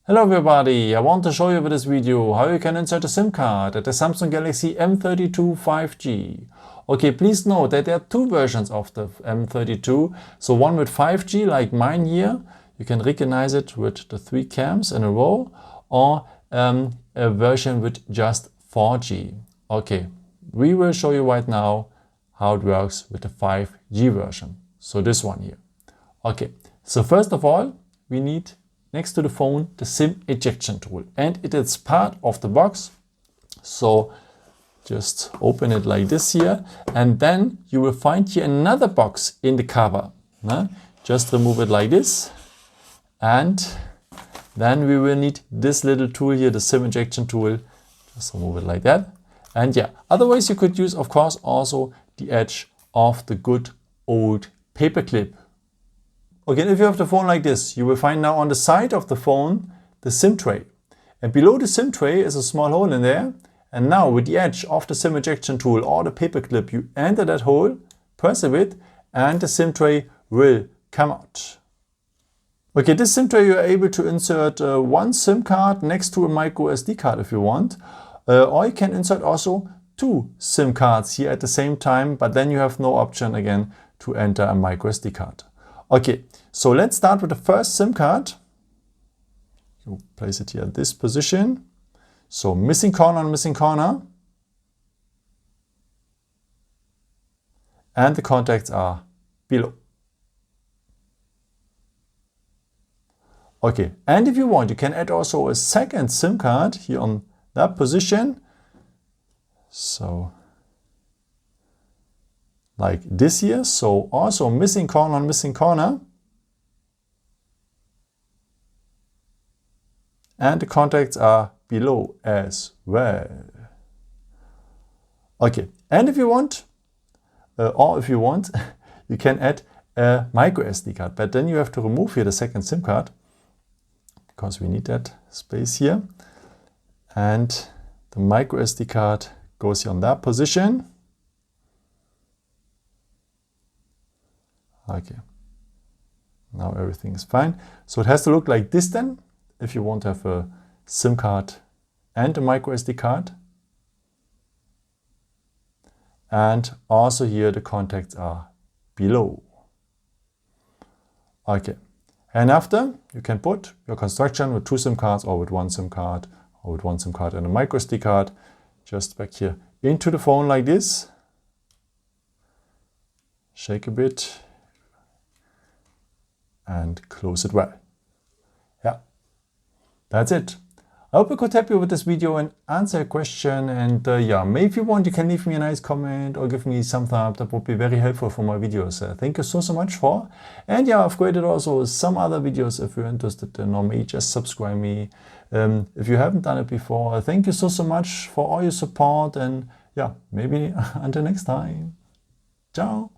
Hello everybody, I want to show you with this video how you can insert a SIM card at the Samsung Galaxy M32 5G. Okay, please note that there are two versions of the M32. So one with 5G like mine here, you can recognize it with the 3 cams in a row, or a version with just 4G. Okay, we will show you right now how it works with the 5G version. So this one here. Okay, so first of all, we need next to the phone the SIM ejection tool, and it is part of the box. So just open it like this here, and then you will find here another box in the cover. Just remove it like this, and then we will need this little tool here, the SIM ejection tool. Just remove it like that. And yeah, otherwise you could use, of course, also the edge of the good old paper clip. Okay, if you have the phone like this, you will find now on the side of the phone the SIM tray. And below the SIM tray is a small hole in there. And now with the edge of the SIM ejection tool or the paper clip, you enter that hole, press a bit, and the SIM tray will come out. Okay, this SIM tray you are able to insert one SIM card next to a micro SD card if you want. Or you can insert also 2 SIM cards here at the same time, but then you have no option again to enter a micro SD card. Okay, so let's start with the first SIM card. You place it here at this position. So missing corner on missing corner. And the contacts are below. Okay, and if you want, you can add also a second SIM card here on that position. So like this here, so also missing corner on missing corner. And the contacts are below as well. Okay, and if you want, you can add a micro SD card, but then you have to remove here the second SIM card, because we need that space here. And the micro SD card goes here on that position. Okay, now everything is fine. So it has to look like this then, if you want to have a SIM card and a micro SD card. And also here the contacts are below. Okay, and after you can put your construction with 2 SIM cards, or with 1 SIM card, or with 1 SIM card and a micro SD card, just back here into the phone like this. Shake a bit and close it well. Yeah, that's it. I hope I could help you with this video and answer a question. And yeah, maybe if you want, you can leave me a nice comment or give me some thumbs up. That would be very helpful for my videos. Thank you so much for. And yeah, I've created also some other videos if you're interested in me. Just subscribe me if you haven't done it before. Thank you so much for all your support. And yeah, maybe until next time. Ciao.